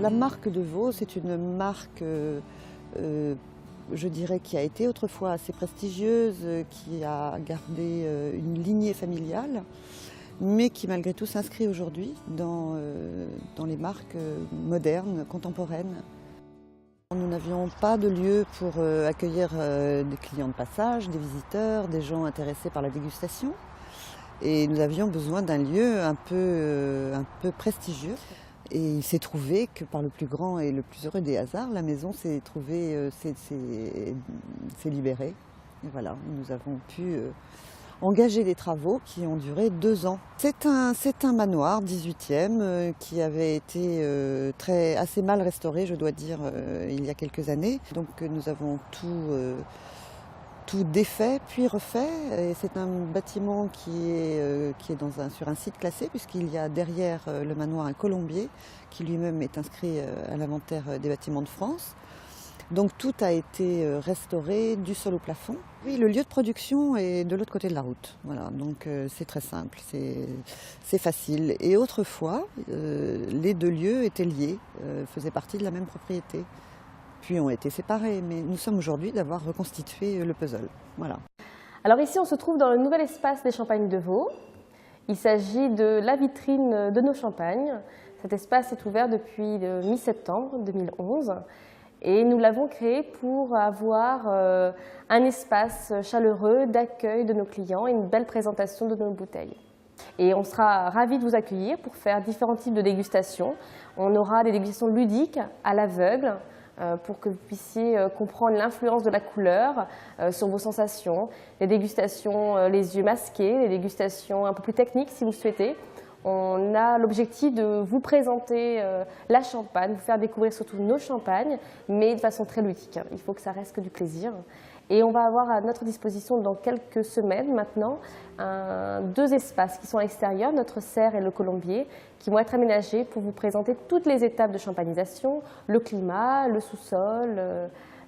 La marque de Vaux, c'est une marque, je dirais, qui a été autrefois assez prestigieuse, qui a gardé une lignée familiale, mais qui malgré tout s'inscrit aujourd'hui dans les marques modernes, contemporaines. Nous n'avions pas de lieu pour accueillir des clients de passage, des visiteurs, des gens intéressés par la dégustation. Et nous avions besoin d'un lieu un peu prestigieux. Et il s'est trouvé que par le plus grand et le plus heureux des hasards, la maison s'est libérée. Et voilà, nous avons pu engager des travaux qui ont duré 2 ans. C'est un manoir 18e qui avait été assez mal restauré, je dois dire, il y a quelques années. Donc nous avons tout défait puis refait. Et c'est un bâtiment qui est sur un site classé, puisqu'il y a derrière le manoir un colombier qui lui-même est inscrit à l'inventaire des bâtiments de France. Donc tout a été restauré du sol au plafond. Oui, le lieu de production est de l'autre côté de la route. Voilà, donc c'est très simple, c'est facile. Et autrefois, les 2 lieux étaient liés, faisaient partie de la même propriété. Puis ont été séparés, mais nous sommes aujourd'hui d'avoir reconstitué le puzzle. Voilà. Alors ici, on se trouve dans le nouvel espace des Champagnes de Vaux. Il s'agit de la vitrine de nos champagnes. Cet espace est ouvert depuis mi-septembre 2011. Et nous l'avons créé pour avoir un espace chaleureux d'accueil de nos clients et une belle présentation de nos bouteilles. Et on sera ravis de vous accueillir pour faire différents types de dégustations. On aura des dégustations ludiques à l'aveugle pour que vous puissiez comprendre l'influence de la couleur sur vos sensations. Des dégustations les yeux masqués, des dégustations un peu plus techniques si vous le souhaitez. On a l'objectif de vous présenter la Champagne, vous faire découvrir surtout nos champagnes, mais de façon très ludique. Il faut que ça reste que du plaisir. Et on va avoir à notre disposition dans quelques semaines maintenant 2 espaces qui sont à l'extérieur, notre serre et le colombier, qui vont être aménagés pour vous présenter toutes les étapes de champagnisation, le climat, le sous-sol,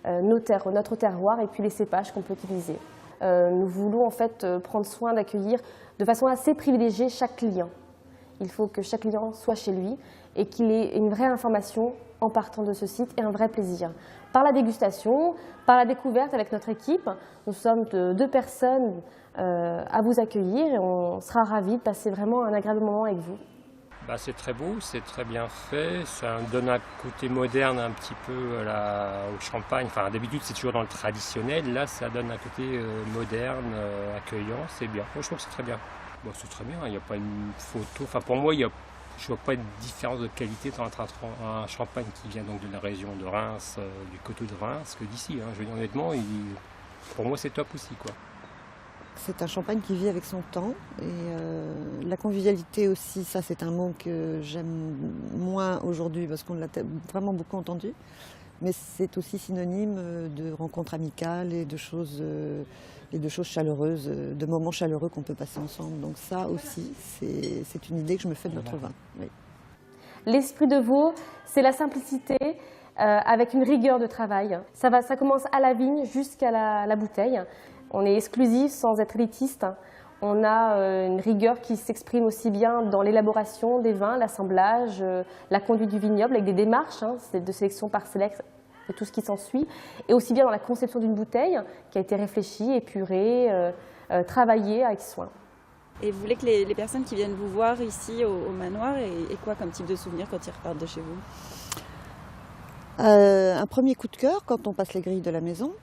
notre terroir et puis les cépages qu'on peut utiliser. Nous voulons en fait prendre soin d'accueillir de façon assez privilégiée chaque client. Il faut que chaque client soit chez lui et qu'il ait une vraie information en partant de ce site et un vrai plaisir. Par la dégustation, par la découverte avec notre équipe, nous sommes 2 personnes à vous accueillir et on sera ravis de passer vraiment un agréable moment avec vous. C'est très beau, c'est très bien fait, ça donne un côté moderne un petit peu au champagne. Enfin, d'habitude c'est toujours dans le traditionnel, là ça donne un côté moderne, accueillant, c'est bien. Moi je trouve que c'est très bien. C'est très bien, il n'y a pas une photo. Enfin, pour moi, je ne vois pas de différence de qualité entre un champagne qui vient donc de la région de Reims, du coteau de Reims, que d'ici. Je veux dire, honnêtement, pour moi, c'est top aussi, quoi. C'est un champagne qui vit avec son temps. Et la convivialité aussi, ça c'est un mot que j'aime moins aujourd'hui parce qu'on l'a vraiment beaucoup entendu. Mais c'est aussi synonyme de rencontres amicales et de choses chaleureuses, de moments chaleureux qu'on peut passer ensemble. Donc ça aussi, c'est une idée que je me fais de notre vin. Oui. L'esprit de Vaux, c'est la simplicité avec une rigueur de travail. Ça commence à la vigne jusqu'à la bouteille. On est exclusif sans être élitiste. On a une rigueur qui s'exprime aussi bien dans l'élaboration des vins, l'assemblage, la conduite du vignoble avec des démarches de sélection parcellaire et tout ce qui s'ensuit, et aussi bien dans la conception d'une bouteille qui a été réfléchie, épurée, travaillée avec soin. Et vous voulez que les personnes qui viennent vous voir ici au manoir aient quoi comme type de souvenir quand ils repartent de chez vous? Un premier coup de cœur quand on passe les grilles de la maison.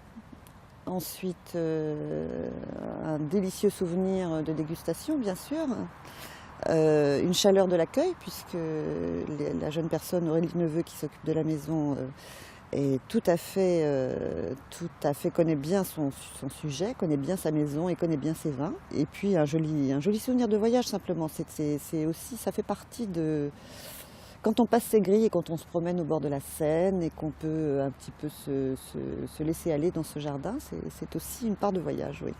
Ensuite, un délicieux souvenir de dégustation, bien sûr. Une chaleur de l'accueil, puisque la jeune personne, Aurélie Neveu, qui s'occupe de la maison, est tout à fait connaît bien son sujet, connaît bien sa maison et connaît bien ses vins. Et puis un joli souvenir de voyage, simplement. C'est aussi, ça fait partie de... Quand on passe ces grilles et quand on se promène au bord de la Seine et qu'on peut un petit peu se laisser aller dans ce jardin, c'est aussi une part de voyage, oui.